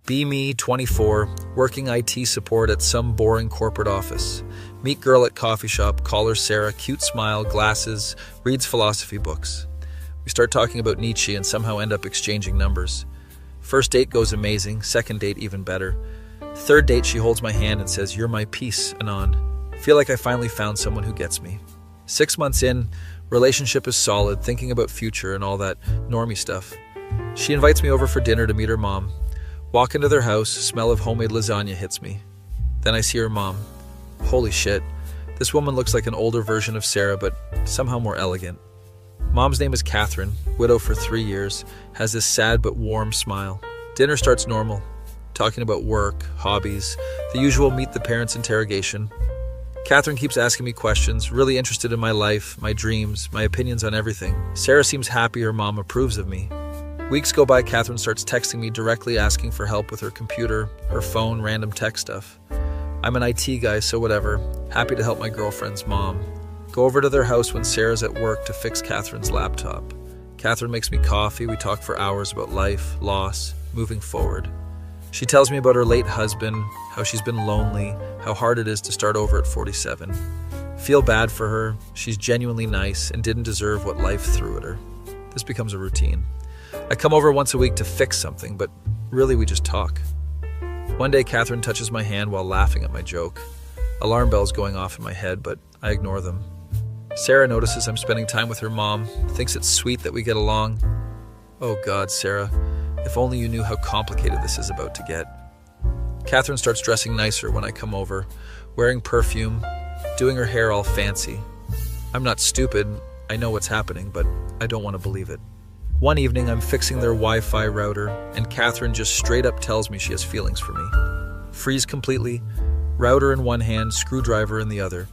Be me, 24, working IT support at some boring corporate office. Meet girl at coffee shop, call her Sarah, cute smile, glasses, reads philosophy books. We start talking about Nietzsche and somehow end up exchanging numbers. First date goes amazing, second date even better. Third date, she holds my hand and says, "You're my peace, Anon." Feel like I finally found someone who gets me. 6 months in, relationship is solid, thinking about future and all that normie stuff. She invites me over for dinner to meet her mom. Walk into their house, smell of homemade lasagna hits me. Then I see her mom. Holy shit, this woman looks like an older version of Sarah, but somehow more elegant. Mom's name is Catherine, widow for 3 years, has this sad but warm smile. Dinner starts normal, talking about work, hobbies, the usual meet the parents interrogation. Catherine keeps asking me questions, really interested in my life, my dreams, my opinions on everything. Sarah seems happy her mom approves of me. Weeks go by, Catherine starts texting me directly asking for help with her computer, her phone, random tech stuff. I'm an IT guy, so whatever. Happy to help my girlfriend's mom. Go over to their house when Sarah's at work to fix Catherine's laptop. Catherine makes me coffee, we talk for hours about life, loss, moving forward. She tells me about her late husband, how she's been lonely, how hard it is to start over at 47. Feel bad for her, she's genuinely nice and didn't deserve what life threw at her. This becomes a routine. I come over once a week to fix something, but really we just talk. One day, Catherine touches my hand while laughing at my joke. Alarm bells going off in my head, but I ignore them. Sarah notices I'm spending time with her mom, thinks it's sweet that we get along. Oh God, Sarah, if only you knew how complicated this is about to get. Catherine starts dressing nicer when I come over, wearing perfume, doing her hair all fancy. I'm not stupid, I know what's happening, but I don't want to believe it. One evening, I'm fixing their Wi-Fi router, and Catherine just straight up tells me she has feelings for me. Freeze completely, router in one hand, screwdriver in the other.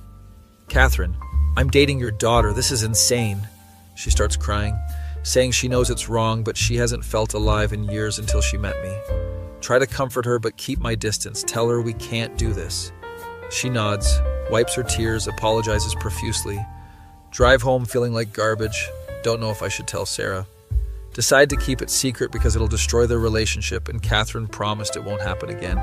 "Catherine, I'm dating your daughter, this is insane." She starts crying, saying she knows it's wrong, but she hasn't felt alive in years until she met me. Try to comfort her, but keep my distance. Tell her we can't do this. She nods, wipes her tears, apologizes profusely. Drive home feeling like garbage. Don't know if I should tell Sarah. Decide to keep it secret because it'll destroy their relationship, and Catherine promised it won't happen again.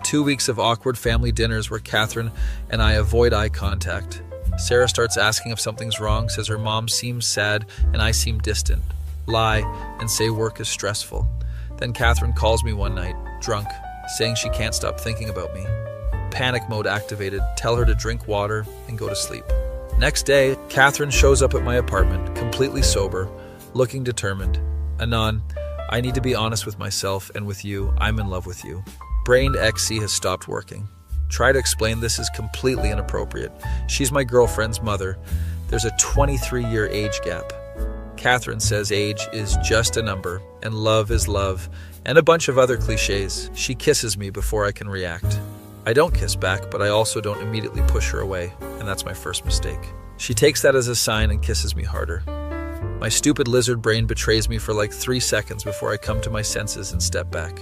2 weeks of awkward family dinners where Catherine and I avoid eye contact. Sarah starts asking if something's wrong, says her mom seems sad and I seem distant. Lie and say work is stressful. Then Catherine calls me one night, drunk, saying she can't stop thinking about me. Panic mode activated, tell her to drink water and go to sleep. Next day, Catherine shows up at my apartment, completely sober, looking determined. "Anon, I need to be honest with myself and with you. I'm in love with you. Brain XC has stopped working. Try to explain this is completely inappropriate. She's my girlfriend's mother. There's a 23-year age gap. Catherine says age is just a number, and love is love, and a bunch of other cliches. She kisses me before I can react. I don't kiss back, but I also don't immediately push her away, and that's my first mistake. She takes that as a sign and kisses me harder. My stupid lizard brain betrays me for like 3 seconds before I come to my senses and step back.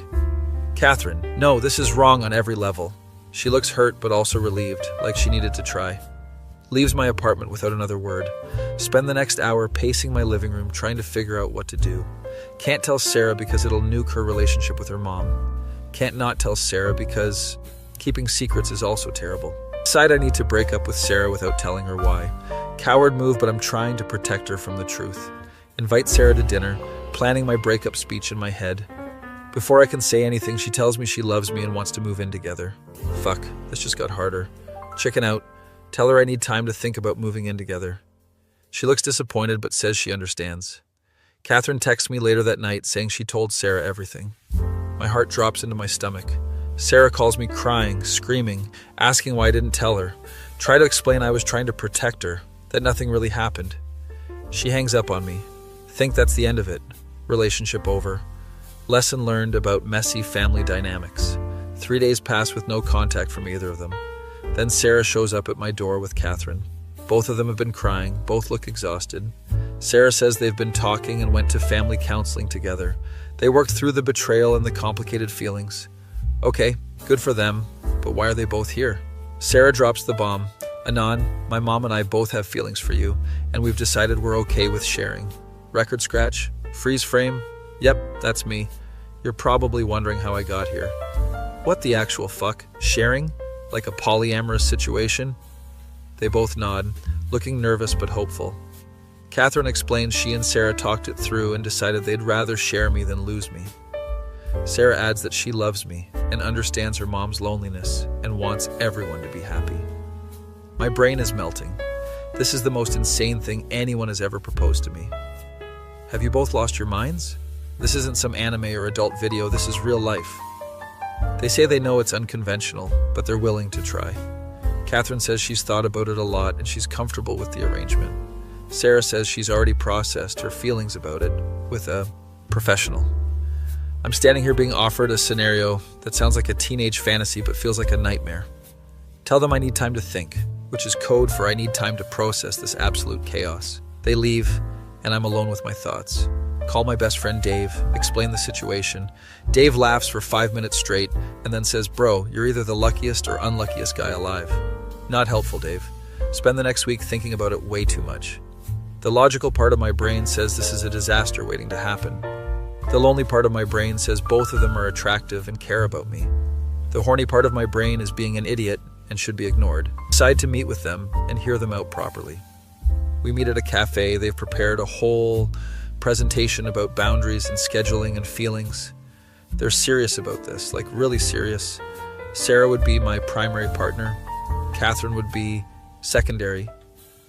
Catherine, no, this is wrong on every level. She looks hurt but also relieved, like she needed to try. Leaves my apartment without another word. Spend the next hour pacing my living room trying to figure out what to do. Can't tell Sarah because it'll nuke her relationship with her mom. Can't not tell Sarah because keeping secrets is also terrible. Decide I need to break up with Sarah without telling her why. Coward move, but I'm trying to protect her from the truth. Invite Sarah to dinner, planning my breakup speech in my head. Before I can say anything, she tells me she loves me and wants to move in together. Fuck, this just got harder. Chicken out. Tell her I need time to think about moving in together. She looks disappointed but says she understands. Catherine texts me later that night saying she told Sarah everything. My heart drops into my stomach. Sarah calls me crying, screaming, asking why I didn't tell her. Try to explain I was trying to protect her, that nothing really happened. She hangs up on me. Think that's the end of it. Relationship over. Lesson learned about messy family dynamics. 3 days pass with no contact from either of them. Then Sarah shows up at my door with Catherine. Both of them have been crying, both look exhausted. Sarah says they've been talking and went to family counseling together. They worked through the betrayal and the complicated feelings. Okay, good for them, but why are they both here? Sarah drops the bomb. Anon, my mom and I both have feelings for you, and we've decided we're okay with sharing. Record scratch? Freeze frame? Yep, that's me. You're probably wondering how I got here. What the actual fuck? Sharing? Like a polyamorous situation? They both nod, looking nervous but hopeful. Catherine explains she and Sarah talked it through and decided they'd rather share me than lose me. Sarah adds that she loves me and understands her mom's loneliness and wants everyone to be happy. My brain is melting. This is the most insane thing anyone has ever proposed to me. Have you both lost your minds? This isn't some anime or adult video, this is real life. They say they know it's unconventional, but they're willing to try. Catherine says she's thought about it a lot and she's comfortable with the arrangement. Sarah says she's already processed her feelings about it with a professional. I'm standing here being offered a scenario that sounds like a teenage fantasy but feels like a nightmare. Tell them I need time to think, which is code for I need time to process this absolute chaos. They leave, and I'm alone with my thoughts. Call my best friend Dave, explain the situation. Dave laughs for 5 minutes straight and then says, "Bro, you're either the luckiest or unluckiest guy alive." Not helpful, Dave. Spend the next week thinking about it way too much. The logical part of my brain says this is a disaster waiting to happen. The lonely part of my brain says both of them are attractive and care about me. The horny part of my brain is being an idiot and should be ignored. Decide to meet with them and hear them out properly. We meet at a cafe. They've prepared a whole presentation about boundaries and scheduling and feelings. They're serious about this, like really serious. Sarah would be my primary partner. Catherine would be secondary.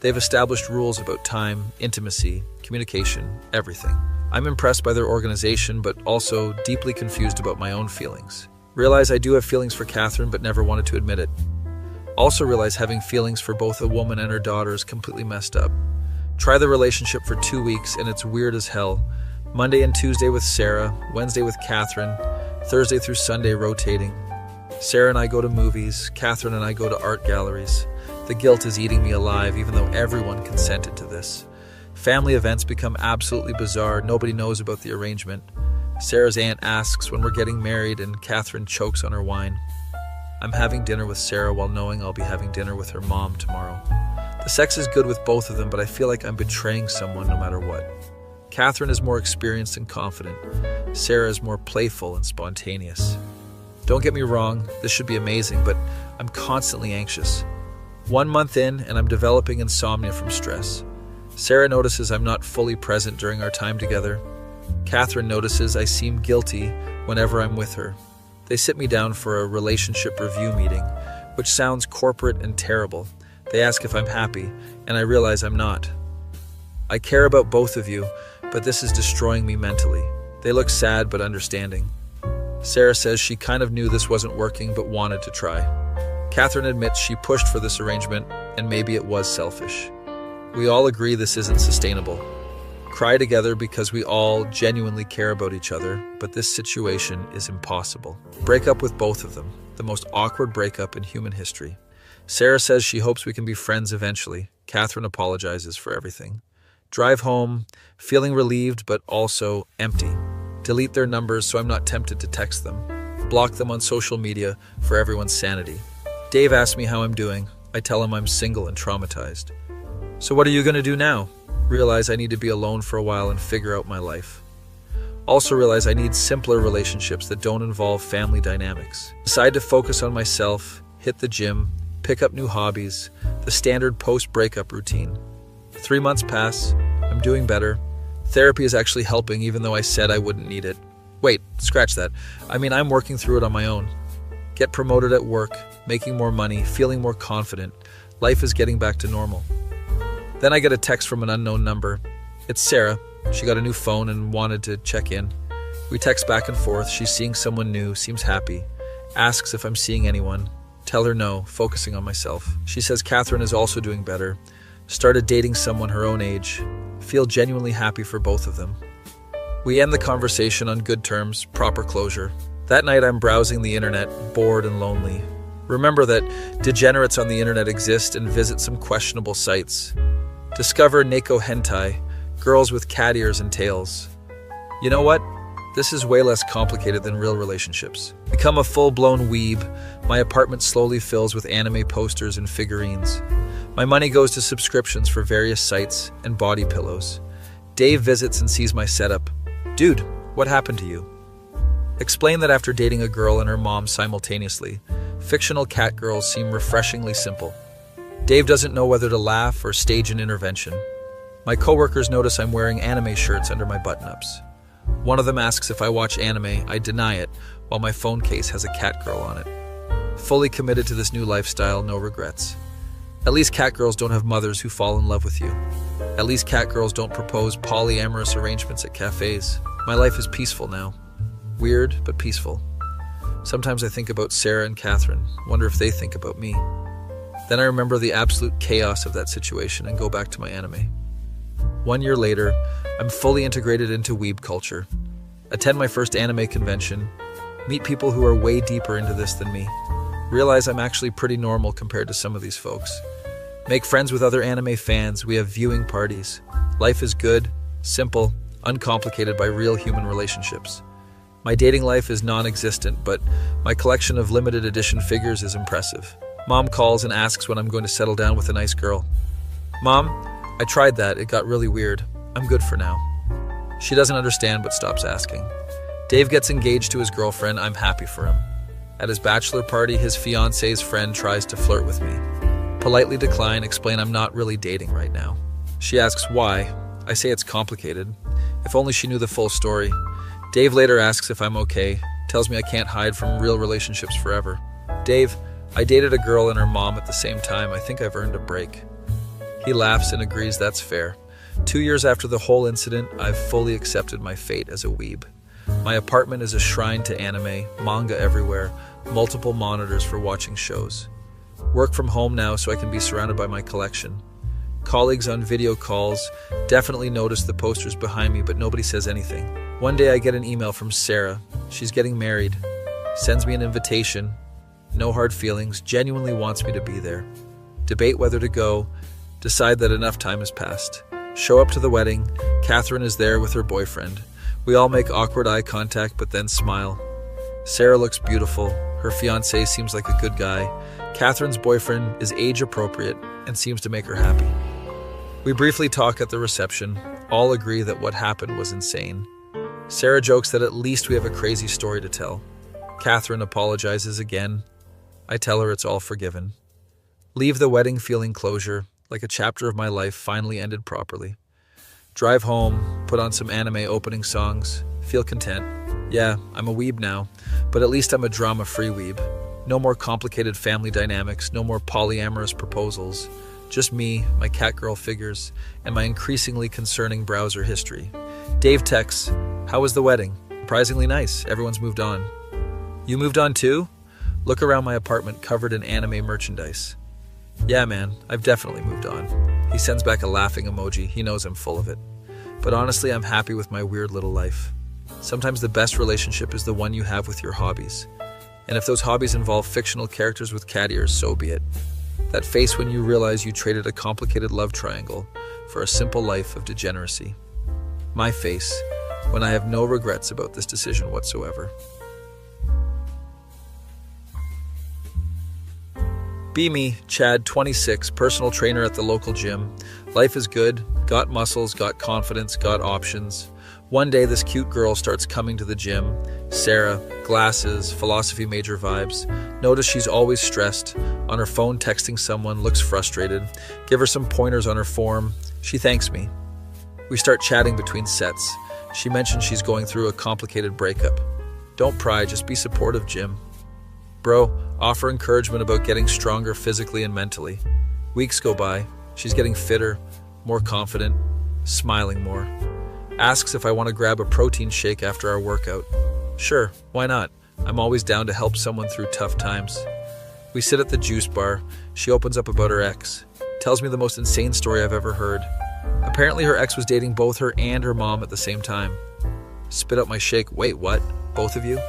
They've established rules about time, intimacy, communication, everything. I'm impressed by their organization, but also deeply confused about my own feelings. Realize I do have feelings for Catherine, but never wanted to admit it. Also realize having feelings for both a woman and her daughter is completely messed up. Try the relationship for 2 weeks, and it's weird as hell. Monday and Tuesday with Sarah, Wednesday with Catherine, Thursday through Sunday rotating. Sarah and I go to movies, Catherine and I go to art galleries. The guilt is eating me alive, even though everyone consented to this. Family events become absolutely bizarre. Nobody knows about the arrangement. Sarah's aunt asks when we're getting married, and Catherine chokes on her wine. I'm having dinner with Sarah while knowing I'll be having dinner with her mom tomorrow. The sex is good with both of them, but I feel like I'm betraying someone no matter what. Catherine is more experienced and confident. Sarah is more playful and spontaneous. Don't get me wrong, this should be amazing, but I'm constantly anxious. 1 month in, and I'm developing insomnia from stress. Sarah notices I'm not fully present during our time together. Catherine notices I seem guilty whenever I'm with her. They sit me down for a relationship review meeting, which sounds corporate and terrible. They ask if I'm happy, and I realize I'm not. I care about both of you, but this is destroying me mentally. They look sad but understanding. Sarah says she kind of knew this wasn't working but wanted to try. Catherine admits she pushed for this arrangement, and maybe it was selfish. We all agree this isn't sustainable. Cry together because we all genuinely care about each other, but this situation is impossible. Break up with both of them, the most awkward breakup in human history. Sarah says she hopes we can be friends eventually. Catherine apologizes for everything. Drive home, feeling relieved but also empty. Delete their numbers so I'm not tempted to text them. Block them on social media for everyone's sanity. Dave asks me how I'm doing. I tell him I'm single and traumatized. So what are you going to do now? Realize I need to be alone for a while and figure out my life. Also realize I need simpler relationships that don't involve family dynamics. Decide to focus on myself, hit the gym, pick up new hobbies, the standard post-breakup routine. 3 months pass. I'm doing better. Therapy is actually helping even though I said I wouldn't need it. Wait, scratch that. I'm working through it on my own. Get promoted at work, making more money, feeling more confident. Life is getting back to normal. Then I get a text from an unknown number. It's Sarah. She got a new phone and wanted to check in. We text back and forth. She's seeing someone new, seems happy. Asks if I'm seeing anyone. Tell her no, focusing on myself. She says Catherine is also doing better. Started dating someone her own age. Feel genuinely happy for both of them. We end the conversation on good terms, proper closure. That night I'm browsing the internet, bored and lonely. Remember that degenerates on the internet exist and visit some questionable sites. Discover Neko hentai, girls with cat ears and tails. You know what? This is way less complicated than real relationships. Become a full-blown weeb. My apartment slowly fills with anime posters and figurines. My money goes to subscriptions for various sites and body pillows. Dave visits and sees my setup. Dude, what happened to you? Explain that after dating a girl and her mom simultaneously, fictional cat girls seem refreshingly simple. Dave doesn't know whether to laugh or stage an intervention. My coworkers notice I'm wearing anime shirts under my button-ups. One of them asks if I watch anime. I deny it, while my phone case has a cat girl on it. Fully committed to this new lifestyle, no regrets. At least cat girls don't have mothers who fall in love with you. At least cat girls don't propose polyamorous arrangements at cafes. My life is peaceful now. Weird, but peaceful. Sometimes I think about Sarah and Catherine, wonder if they think about me. Then I remember the absolute chaos of that situation and go back to my anime. 1 year later, I'm fully integrated into weeb culture. Attend my first anime convention, meet people who are way deeper into this than me. Realize I'm actually pretty normal compared to some of these folks. Make friends with other anime fans, we have viewing parties. Life is good, simple, uncomplicated by real human relationships. My dating life is non-existent, but my collection of limited edition figures is impressive. Mom calls and asks when I'm going to settle down with a nice girl. Mom, I tried that, it got really weird. I'm good for now. She doesn't understand but stops asking. Dave gets engaged to his girlfriend, I'm happy for him. At his bachelor party, his fiance's friend tries to flirt with me. Politely decline, explain I'm not really dating right now. She asks why. I say it's complicated. If only she knew the full story. Dave later asks if I'm okay, tells me I can't hide from real relationships forever. Dave, I dated a girl and her mom at the same time. I think I've earned a break. He laughs and agrees that's fair. 2 years after the whole incident, I've fully accepted my fate as a weeb. My apartment is a shrine to anime, manga everywhere, multiple monitors for watching shows. Work from home now so I can be surrounded by my collection. Colleagues on video calls definitely notice the posters behind me, but nobody says anything. One day I get an email from Sarah. She's getting married. Sends me an invitation. No hard feelings, genuinely wants me to be there. Debate whether to go, decide that enough time has passed. Show up to the wedding. Catherine is there with her boyfriend. We all make awkward eye contact but then smile. Sarah looks beautiful. Her fiancé seems like a good guy. Catherine's boyfriend is age appropriate and seems to make her happy. We briefly talk at the reception. All agree that what happened was insane. Sarah jokes that at least we have a crazy story to tell. Catherine apologizes again. I tell her it's all forgiven. Leave the wedding feeling closure, like a chapter of my life finally ended properly. Drive home, put on some anime opening songs, feel content. Yeah, I'm a weeb now, but at least I'm a drama-free weeb. No more complicated family dynamics, no more polyamorous proposals. Just me, my catgirl figures, and my increasingly concerning browser history. Dave texts, "How was the wedding?" Surprisingly nice, everyone's moved on. You moved on too? Look around my apartment covered in anime merchandise. Yeah man, I've definitely moved on. He sends back a laughing emoji, he knows I'm full of it. But honestly, I'm happy with my weird little life. Sometimes the best relationship is the one you have with your hobbies. And if those hobbies involve fictional characters with cat ears, so be it. That face when you realize you traded a complicated love triangle for a simple life of degeneracy. My face when I have no regrets about this decision whatsoever. Be me, Chad, 26, personal trainer at the local gym. Life is good, got muscles, got confidence, got options. One day this cute girl starts coming to the gym. Sarah, glasses, philosophy major vibes. Notice she's always stressed, on her phone texting someone, looks frustrated. Give her some pointers on her form. She thanks me. We start chatting between sets. She mentions she's going through a complicated breakup. Don't pry, just be supportive, Jim. Bro, offer encouragement about getting stronger physically and mentally. Weeks go by. She's getting fitter, more confident, smiling more. Asks if I want to grab a protein shake after our workout. Sure, why not? I'm always down to help someone through tough times. We sit at the juice bar. She opens up about her ex. Tells me the most insane story I've ever heard. Apparently her ex was dating both her and her mom at the same time. Spit out my shake. Wait, what? Both of you?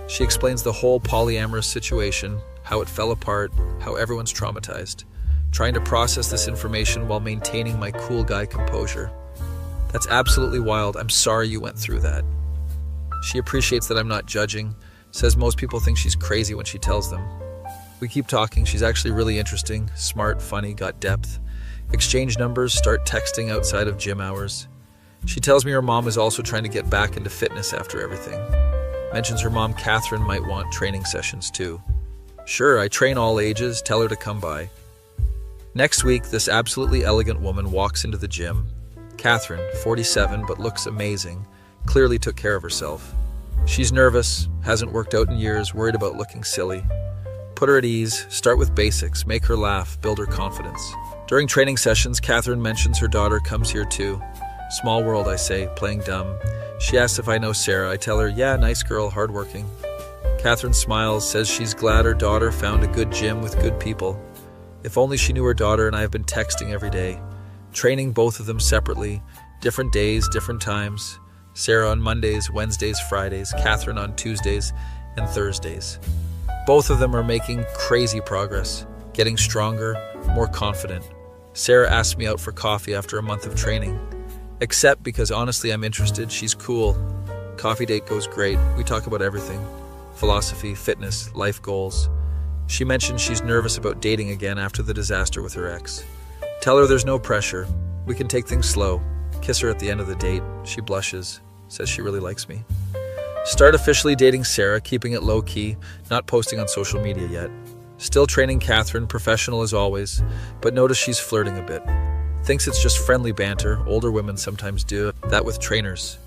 She explains the whole polyamorous situation, how it fell apart, how everyone's traumatized. Trying to process this information while maintaining my cool guy composure. That's absolutely wild. I'm sorry you went through that. She appreciates that I'm not judging, says most people think she's crazy when she tells them. We keep talking. She's actually really interesting, smart, funny, got depth. Exchange numbers, start texting outside of gym hours. She tells me her mom is also trying to get back into fitness after everything. Mentions her mom Catherine might want training sessions too. Sure, I train all ages, tell her to come by. Next week, this absolutely elegant woman walks into the gym. Catherine, 47 but looks amazing, clearly took care of herself. She's nervous, hasn't worked out in years, worried about looking silly. Put her at ease, start with basics, make her laugh, build her confidence. During training sessions, Catherine mentions her daughter comes here too. Small world, I say, playing dumb. She asks if I know Sarah. I tell her, yeah, nice girl, hardworking. Catherine smiles, says she's glad her daughter found a good gym with good people. If only she knew her daughter, and I have been texting every day. Training both of them separately, different days, different times. Sarah on Mondays, Wednesdays, Fridays, Catherine on Tuesdays and Thursdays. Both of them are making crazy progress, getting stronger, more confident. Sarah asked me out for coffee after a month of training. Except because honestly I'm interested, she's cool. Coffee date goes great, we talk about everything. Philosophy, fitness, life goals. She mentioned she's nervous about dating again after the disaster with her ex. Tell her there's no pressure. We can take things slow. Kiss her at the end of the date. She blushes, says she really likes me. Start officially dating Sarah, keeping it low-key, not posting on social media yet. Still training Catherine, professional as always, but notice she's flirting a bit. Thinks it's just friendly banter, older women sometimes do that with trainers.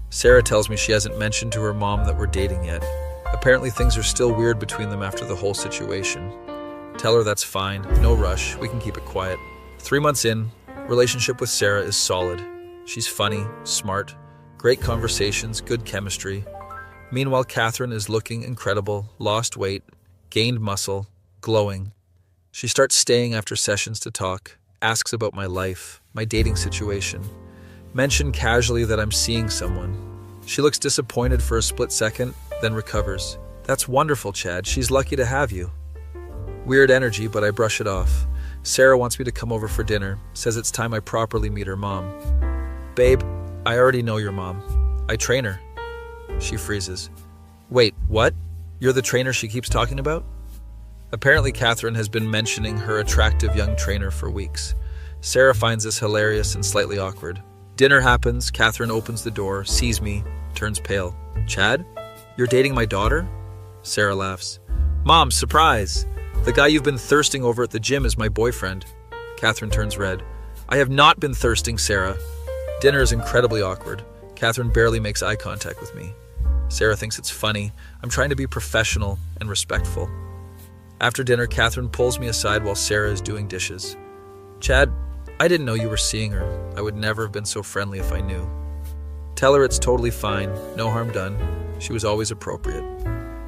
Sarah tells me she hasn't mentioned to her mom that we're dating yet. Apparently things are still weird between them after the whole situation. Tell her that's fine, no rush, we can keep it quiet. 3 months in, relationship with Sarah is solid. She's funny, smart, great conversations, good chemistry. Meanwhile, Catherine is looking incredible, lost weight, gained muscle, glowing. She starts staying after sessions to talk, asks about my life, my dating situation. Mention casually that I'm seeing someone. She looks disappointed for a split second, then recovers. That's wonderful, Chad. She's lucky to have you. Weird energy, but I brush it off. Sarah wants me to come over for dinner, says it's time I properly meet her mom. Babe, I already know your mom. I train her. She freezes. Wait, what? You're the trainer she keeps talking about? Apparently Catherine has been mentioning her attractive young trainer for weeks. Sarah finds this hilarious and slightly awkward. Dinner happens, Catherine opens the door, sees me, turns pale. Chad? You're dating my daughter? Sarah laughs. Mom, surprise! The guy you've been thirsting over at the gym is my boyfriend. Catherine turns red. I have not been thirsting, Sarah. Dinner is incredibly awkward. Catherine barely makes eye contact with me. Sarah thinks it's funny. I'm trying to be professional and respectful. After dinner, Catherine pulls me aside while Sarah is doing dishes. Chad, I didn't know you were seeing her. I would never have been so friendly if I knew. Tell her it's totally fine, no harm done. She was always appropriate.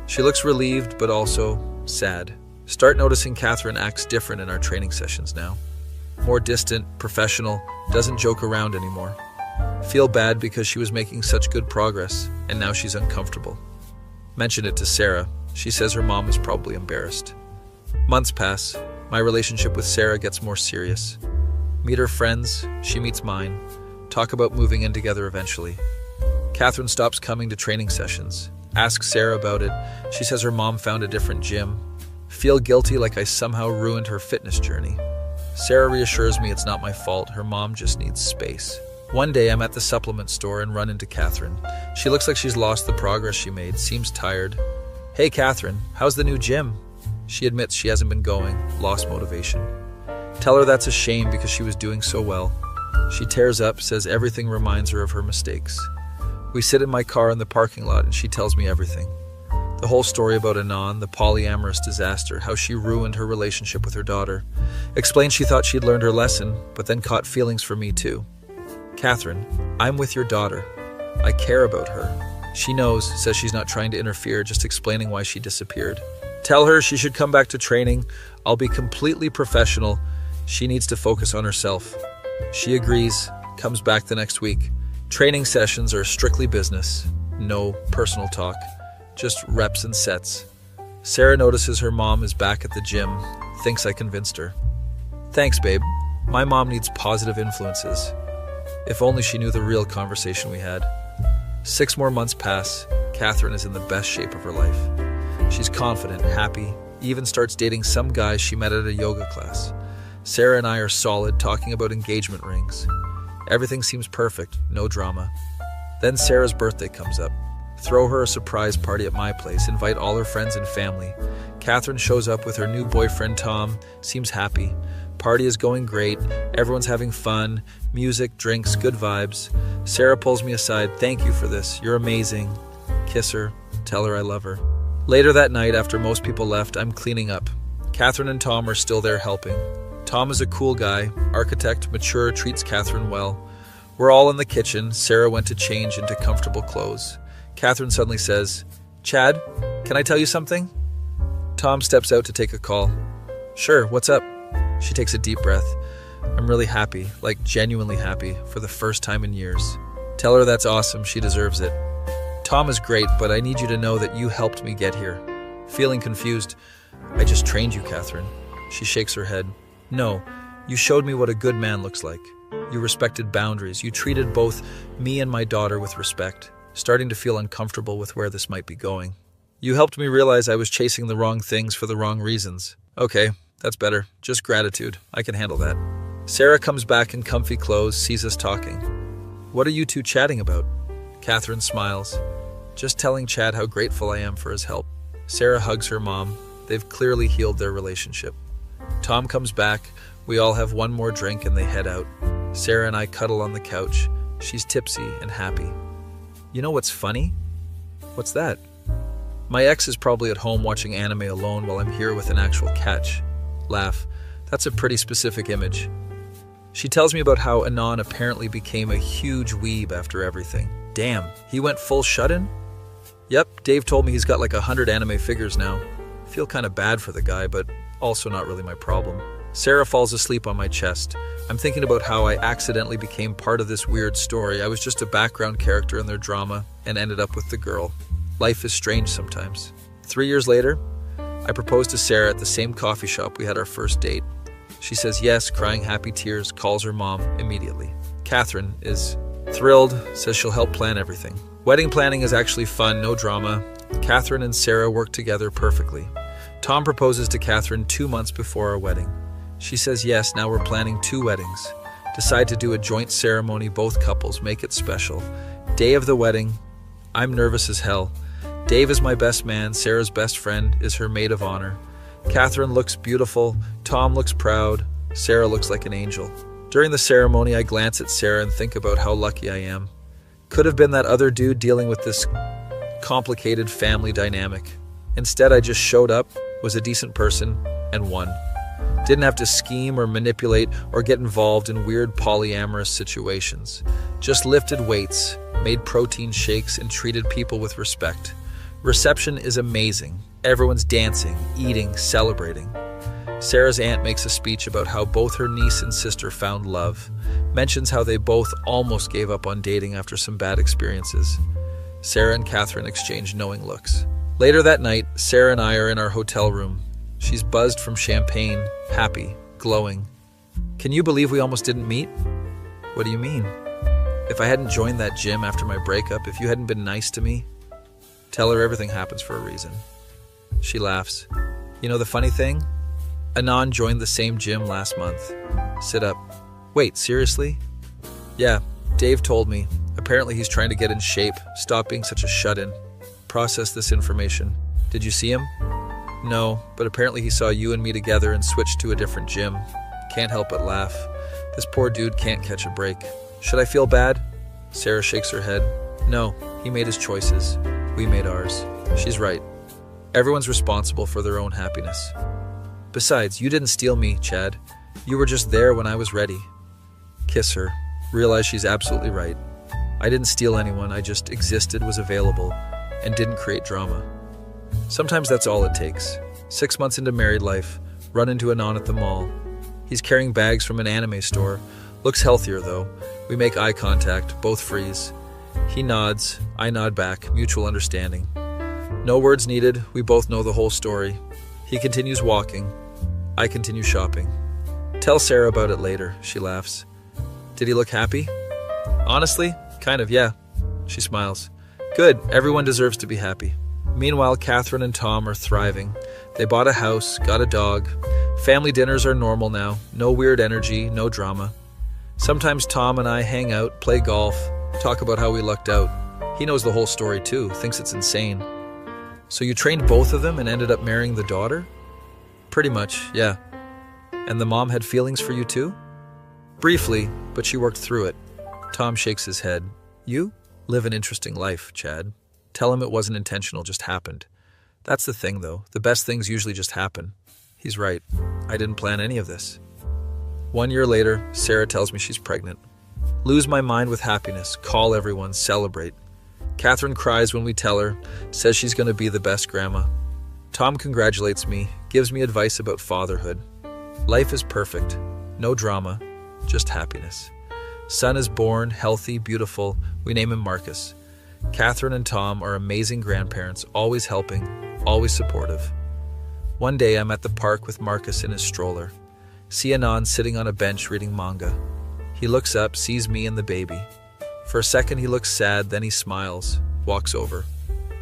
She looks relieved, but also sad. Start noticing Catherine acts different in our training sessions now. More distant, professional, doesn't joke around anymore. Feel bad because she was making such good progress, and now she's uncomfortable. Mention it to Sarah. She says her mom is probably embarrassed. Months pass. My relationship with Sarah gets more serious. Meet her friends, she meets mine. Talk about moving in together eventually. Catherine stops coming to training sessions. Asks Sarah about it. She says her mom found a different gym. Feel guilty like I somehow ruined her fitness journey. Sarah reassures me it's not my fault, her mom just needs space. One day I'm at the supplement store and run into Catherine. She looks like she's lost the progress she made, seems tired. Hey Catherine, how's the new gym? She admits she hasn't been going, lost motivation. Tell her that's a shame because she was doing so well. She tears up, says everything reminds her of her mistakes. We sit in my car in the parking lot and she tells me everything. The whole story about Anon, the polyamorous disaster, how she ruined her relationship with her daughter. Explained she thought she'd learned her lesson, but then caught feelings for me too. Catherine, I'm with your daughter. I care about her. She knows, says she's not trying to interfere, just explaining why she disappeared. Tell her she should come back to training. I'll be completely professional. She needs to focus on herself. She agrees, comes back the next week. Training sessions are strictly business. No personal talk. Just reps and sets. Sarah notices her mom is back at the gym, thinks I convinced her. Thanks, babe. My mom needs positive influences. If only she knew the real conversation we had. 6 more months pass. Catherine is in the best shape of her life. She's confident, happy, even starts dating some guy she met at a yoga class. Sarah and I are solid, talking about engagement rings. Everything seems perfect, no drama. Then Sarah's birthday comes up. Throw her a surprise party at my place, invite all her friends and family. Catherine shows up with her new boyfriend Tom, seems happy. Party is going great, everyone's having fun, music, drinks, good vibes. Sarah pulls me aside, thank you for this, you're amazing. Kiss her, tell her I love her. Later that night, after most people left, I'm cleaning up. Catherine and Tom are still there helping. Tom is a cool guy, architect, mature, treats Catherine well. We're all in the kitchen. Sarah went to change into comfortable clothes. Catherine suddenly says, Chad, can I tell you something? Tom steps out to take a call. Sure, what's up? She takes a deep breath. I'm really happy, like genuinely happy, for the first time in years. Tell her that's awesome, she deserves it. Tom is great, but I need you to know that you helped me get here. Feeling confused, I just trained you, Catherine. She shakes her head. No, you showed me what a good man looks like. You respected boundaries. You treated both me and my daughter with respect, starting to feel uncomfortable with where this might be going. You helped me realize I was chasing the wrong things for the wrong reasons. Okay, that's better. Just gratitude. I can handle that. Sarah comes back in comfy clothes, sees us talking. What are you two chatting about? Catherine smiles. Just telling Chad how grateful I am for his help. Sarah hugs her mom. They've clearly healed their relationship. Tom comes back. We all have one more drink and they head out. Sarah and I cuddle on the couch. She's tipsy and happy. You know what's funny? What's that? My ex is probably at home watching anime alone while I'm here with an actual catch. Laugh. That's a pretty specific image. She tells me about how Anon apparently became a huge weeb after everything. Damn, he went full shut-in? Yep, Dave told me he's got like 100 anime figures now. Feel kind of bad for the guy, but also not really my problem. Sarah falls asleep on my chest. I'm thinking about how I accidentally became part of this weird story. I was just a background character in their drama and ended up with the girl. Life is strange sometimes. 3 years later, I proposed to Sarah at the same coffee shop we had our first date. She says yes, crying happy tears, calls her mom immediately. Catherine is thrilled, says she'll help plan everything. Wedding planning is actually fun, no drama. Catherine and Sarah work together perfectly. Tom proposes to Catherine 2 months before our wedding. She says yes, now we're planning 2 weddings. Decide to do a joint ceremony, both couples, make it special. Day of the wedding, I'm nervous as hell. Dave is my best man, Sarah's best friend is her maid of honor. Catherine looks beautiful, Tom looks proud, Sarah looks like an angel. During the ceremony, I glance at Sarah and think about how lucky I am. Could have been that other dude dealing with this complicated family dynamic. Instead, I just showed up, was a decent person, and won. Didn't have to scheme or manipulate or get involved in weird polyamorous situations. Just lifted weights, made protein shakes, and treated people with respect. Reception is amazing. Everyone's dancing, eating, celebrating. Sarah's aunt makes a speech about how both her niece and sister found love. Mentions how they both almost gave up on dating after some bad experiences. Sarah and Catherine exchange knowing looks. Later that night, Sarah and I are in our hotel room. She's buzzed from champagne, happy, glowing. Can you believe we almost didn't meet? What do you mean? If I hadn't joined that gym after my breakup, if you hadn't been nice to me? Tell her everything happens for a reason. She laughs. You know the funny thing? Anon joined the same gym last month. Sit up. Wait, seriously? Yeah, Dave told me. Apparently he's trying to get in shape, stop being such a shut-in. Process this information. Did you see him? No, but apparently he saw you and me together and switched to a different gym. Can't help but laugh. This poor dude can't catch a break. Should I feel bad? Sarah shakes her head. No, he made his choices. We made ours. She's right. Everyone's responsible for their own happiness. Besides, you didn't steal me, Chad. You were just there when I was ready. Kiss her. Realize she's absolutely right. I didn't steal anyone, I just existed, was available, and didn't create drama. Sometimes that's all it takes. 6 months into married life, run into Anon at the mall. He's carrying bags from an anime store. Looks healthier though. We make eye contact, both freeze. He nods, I nod back, mutual understanding. No words needed, we both know the whole story. He continues walking. I continue shopping. Tell Sarah about it later, she laughs. Did he look happy? Honestly, kind of, yeah. She smiles. Good, everyone deserves to be happy. Meanwhile, Catherine and Tom are thriving. They bought a house, got a dog. Family dinners are normal now. No weird energy, no drama. Sometimes Tom and I hang out, play golf, talk about how we lucked out. He knows the whole story too, thinks it's insane. So you trained both of them and ended up marrying the daughter? Pretty much, yeah. And the mom had feelings for you too? Briefly, but she worked through it. Tom shakes his head. You live an interesting life, Chad. Tell him it wasn't intentional, just happened. That's the thing, though. The best things usually just happen. He's right. I didn't plan any of this. 1 year later, Sarah tells me she's pregnant. Lose my mind with happiness. Call everyone. Celebrate. Catherine cries when we tell her, says she's going to be the best grandma. Tom congratulates me, gives me advice about fatherhood. Life is perfect. No drama, just happiness. Son is born, healthy, beautiful. We name him Marcus. Catherine and Tom are amazing grandparents, always helping, always supportive. One day I'm at the park with Marcus in his stroller. See Anand sitting on a bench reading manga. He looks up, sees me and the baby. For a second he looks sad, then he smiles, walks over.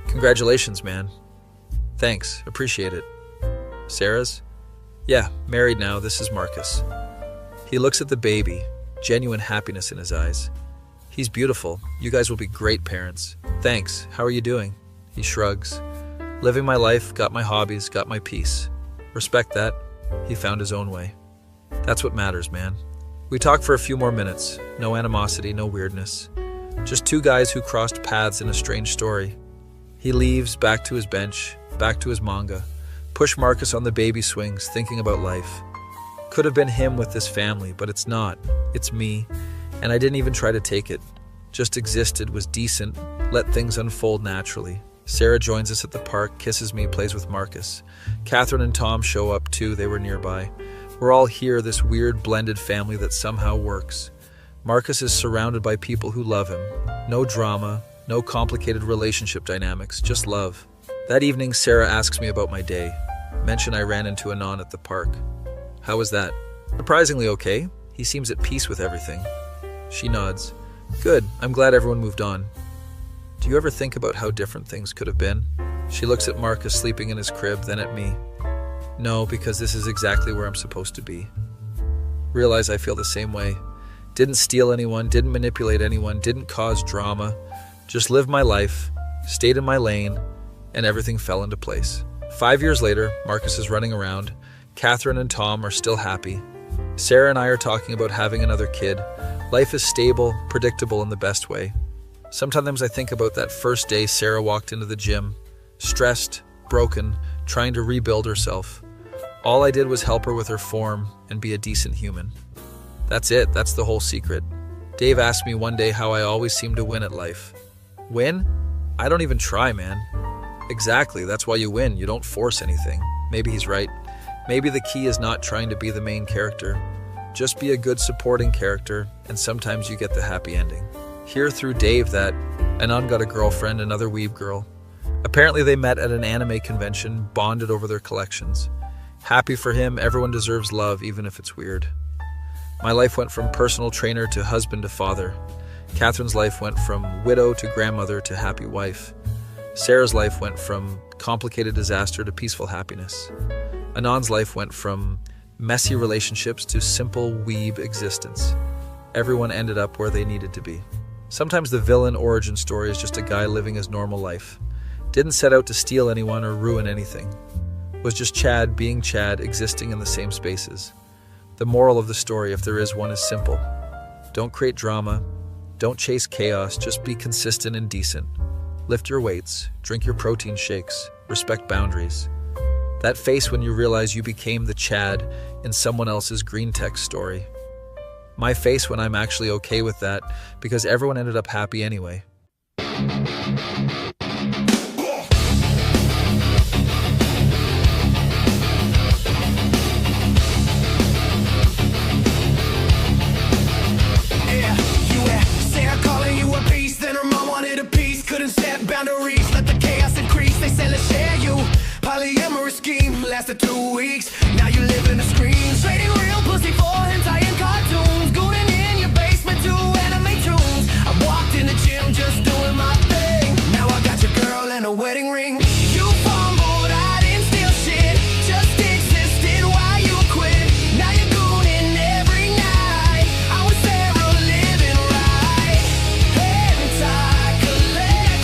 Congratulations, man. Thanks, appreciate it. Sarah's? Yeah, married now, this is Marcus. He looks at the baby, genuine happiness in his eyes. He's beautiful. You guys will be great parents. Thanks. How are you doing? He shrugs. Living my life, got my hobbies, got my peace. Respect that. He found his own way. That's what matters, man. We talk for a few more minutes. No animosity, no weirdness. Just two guys who crossed paths in a strange story. He leaves, back to his bench, back to his manga. Push Marcus on the baby swings, thinking about life. Could have been him with this family, but it's not. It's me. And I didn't even try to take it. Just existed, was decent, let things unfold naturally. Sarah joins us at the park, kisses me, plays with Marcus. Catherine and Tom show up too, they were nearby. We're all here, this weird blended family that somehow works. Marcus is surrounded by people who love him. No drama, no complicated relationship dynamics, just love. That evening, Sarah asks me about my day. Mention I ran into Anand at the park. How was that? Surprisingly okay. He seems at peace with everything. She nods. Good, I'm glad everyone moved on. Do you ever think about how different things could have been? She looks at Marcus sleeping in his crib, then at me. No, because this is exactly where I'm supposed to be. Realize I feel the same way. Didn't steal anyone, didn't manipulate anyone, didn't cause drama. Just lived my life, stayed in my lane, and everything fell into place. 5 years later, Marcus is running around. Catherine and Tom are still happy. Sarah and I are talking about having another kid. Life is stable, predictable in the best way. Sometimes I think about that first day Sarah walked into the gym, stressed, broken, trying to rebuild herself. All I did was help her with her form and be a decent human. That's it, that's the whole secret. Dave asked me one day how I always seem to win at life. Win? I don't even try, man. Exactly, that's why you win, you don't force anything. Maybe he's right. Maybe the key is not trying to be the main character. Just be a good supporting character, and sometimes you get the happy ending. Hear through Dave that Anand got a girlfriend, another weeb girl. Apparently they met at an anime convention, bonded over their collections. Happy for him, everyone deserves love, even if it's weird. My life went from personal trainer to husband to father. Catherine's life went from widow to grandmother to happy wife. Sarah's life went from complicated disaster to peaceful happiness. Anand's life went from messy relationships to simple weeb existence. Everyone ended up where they needed to be. Sometimes the villain origin story is just a guy living his normal life. Didn't set out to steal anyone or ruin anything. Was just Chad being Chad, existing in the same spaces. The moral of the story, if there is one, is simple. Don't create drama. Don't chase chaos. Just be consistent and decent. Lift your weights. Drink your protein shakes. Respect boundaries. That face when you realize you became the Chad in someone else's Greentext story. My face when I'm actually okay with that, because everyone ended up happy anyway. Polyamorous scheme lasted 2 weeks. Now you live in a screen, trading real pussy for hentai and cartoons, gooning in your basement to anime tunes. I walked in the gym just doing my thing. Now I got your girl and a wedding ring. You fumbled, I didn't steal shit, just existed while you quit. Now you're gooning every night. I was Sarah living right. Hentai collection.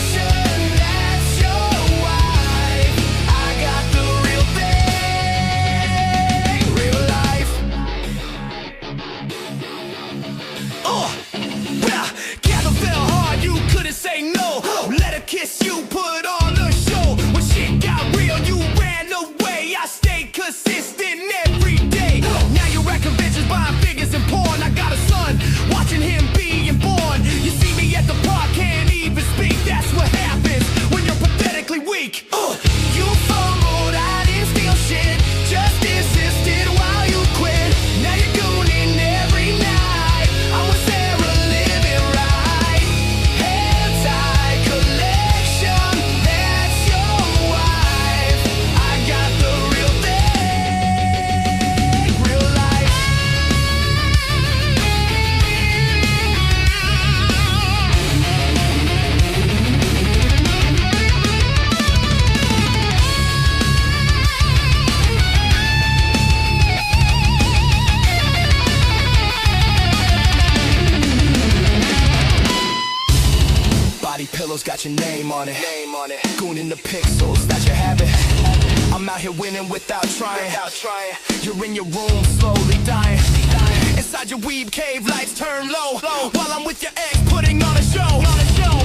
got your name on it. Goon in the pixels, that's your habit. I'm out here winning without trying. You're in your room, slowly dying. Inside your weeb cave, lights turn low. While I'm with your ex, putting on a show.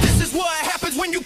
This is what happens when you